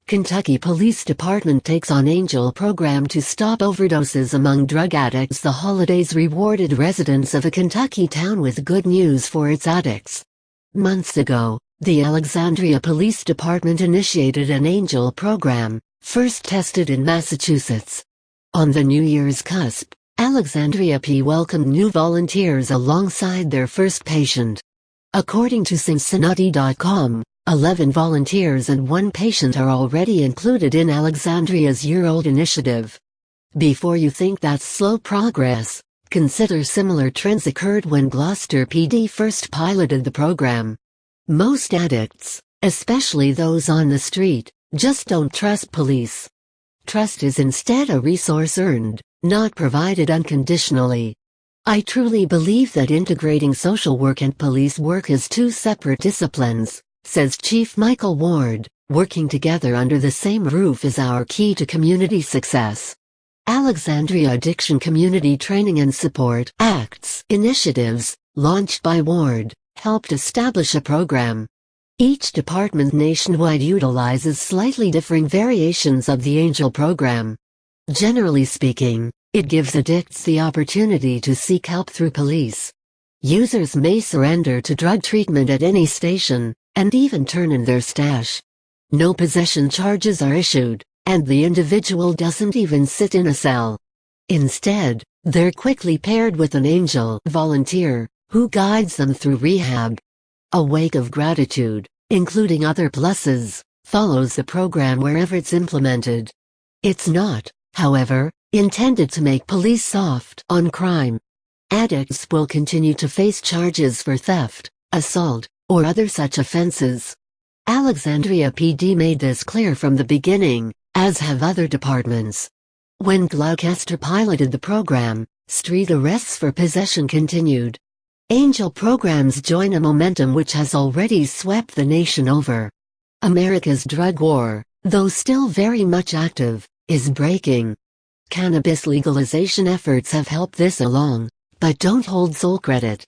Kentucky Police Department takes on Angel program to stop overdoses among drug addicts. The holidays rewarded residents of a Kentucky town with good news for its addicts. Months ago, the Alexandria Police Department initiated an Angel program, first tested in Massachusetts. On the New Year's cusp, Alexandria P welcomed new volunteers alongside their first patient. According to Cincinnati.com, 11 volunteers and 1 patient are already included in Alexandria's year-old initiative. Before you think that's slow progress, consider similar trends occurred when Gloucester PD first piloted the program. Most addicts, especially those on the street, just don't trust police. Trust is instead a resource earned, not provided unconditionally. I truly believe that integrating social work and police work as 2 separate disciplines, says Chief Michael Ward, working together under the same roof is our key to community success. Alexandria Addiction Community Training and Support Addicts initiatives, launched by Ward, helped establish a program. Each department nationwide utilizes slightly differing variations of the Angel program. Generally speaking, it gives addicts the opportunity to seek help through police. Users may surrender to drug treatment at any station, and even turn in their stash. No possession charges are issued, and the individual doesn't even sit in a cell. Instead, they're quickly paired with an Angel volunteer, who guides them through rehab. A wake of gratitude, including other pluses, follows the program wherever it's implemented. It's not, however, intended to make police soft on crime. Addicts will continue to face charges for theft, assault, or other such offenses. Alexandria PD made this clear from the beginning, as have other departments. When Gloucester piloted the program, street arrests for possession continued. Angel programs join a momentum which has already swept the nation over. America's drug war, though still very much active, is breaking. Cannabis legalization efforts have helped this along, but don't hold sole credit.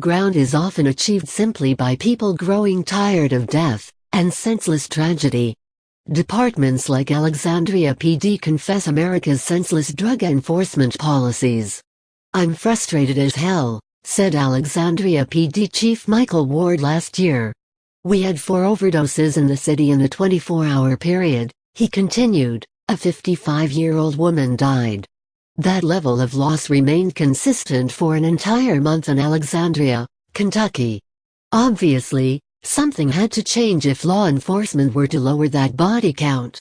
Ground is often achieved simply by people growing tired of death and senseless tragedy. Departments like Alexandria PD confess America's senseless drug enforcement policies. "I'm frustrated as hell," said Alexandria PD Chief Michael Ward last year. "We had 4 overdoses in the city in a 24-hour period," he continued. A 55-year-old woman died. That level of loss remained consistent for an entire month in Alexandria, Kentucky. Obviously, something had to change if law enforcement were to lower that body count.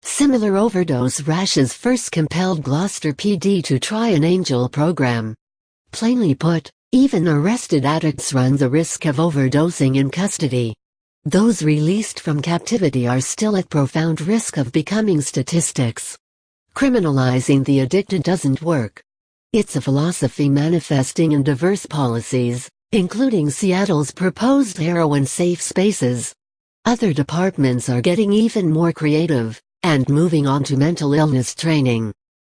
Similar overdose rashes first compelled Gloucester PD to try an Angel program. Plainly put, even arrested addicts run the risk of overdosing in custody. Those released from captivity are still at profound risk of becoming statistics. Criminalizing the addicted doesn't work. It's a philosophy manifesting in diverse policies, including Seattle's proposed heroin safe spaces. Other departments are getting even more creative, and moving on to mental illness training.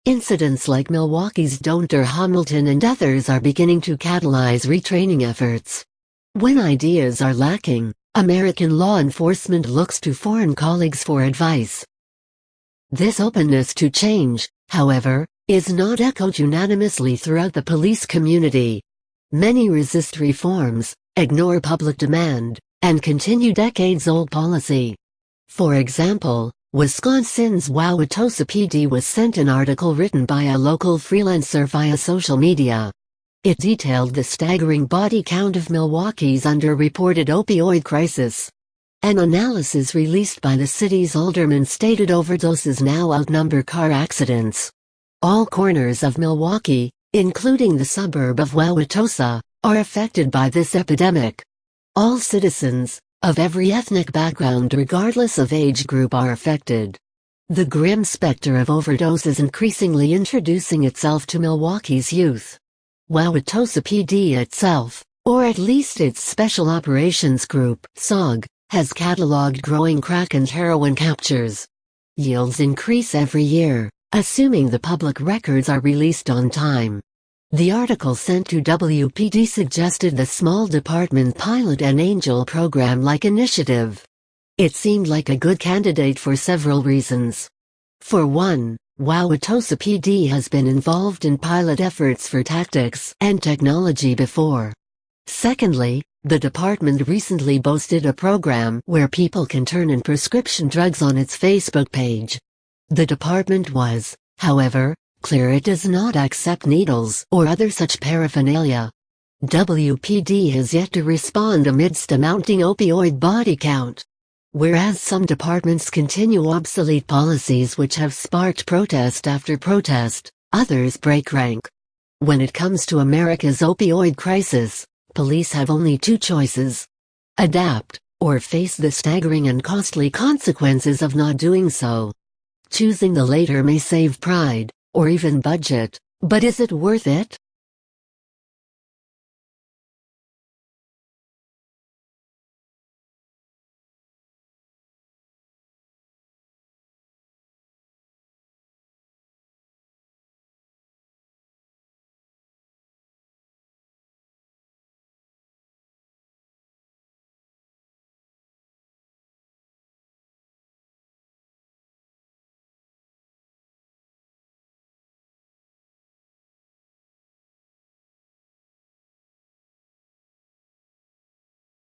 Incidents like Milwaukee's Dr. Hamilton and others are beginning to catalyze retraining efforts. When ideas are lacking, American law enforcement looks to foreign colleagues for advice. This openness to change, however, is not echoed unanimously throughout the police community. Many resist reforms, ignore public demand, and continue decades-old policy. For example, Wisconsin's Wauwatosa PD was sent an article written by a local freelancer via social media. It detailed the staggering body count of Milwaukee's underreported opioid crisis. An analysis released by the city's alderman stated overdoses now outnumber car accidents. All corners of Milwaukee, including the suburb of Wauwatosa, are affected by this epidemic. All citizens, of every ethnic background regardless of age group, are affected. The grim specter of overdose is increasingly introducing itself to Milwaukee's youth. Wauwatosa PD itself, or at least its Special Operations Group (SOG), has cataloged growing crack and heroin captures. Yields increase every year, assuming the public records are released on time. The article sent to WPD suggested the small department pilot an Angel program-like initiative. It seemed like a good candidate for several reasons. For one, Wauwatosa PD has been involved in pilot efforts for tactics and technology before. Secondly, the department recently boasted a program where people can turn in prescription drugs on its Facebook page. The department was, however, clear it does not accept needles or other such paraphernalia. WPD has yet to respond amidst a mounting opioid body count. Whereas some departments continue obsolete policies which have sparked protest after protest, others break rank. When it comes to America's opioid crisis, police have only two choices: adapt, or face the staggering and costly consequences of not doing so. Choosing the latter may save pride, or even budget, but is it worth it?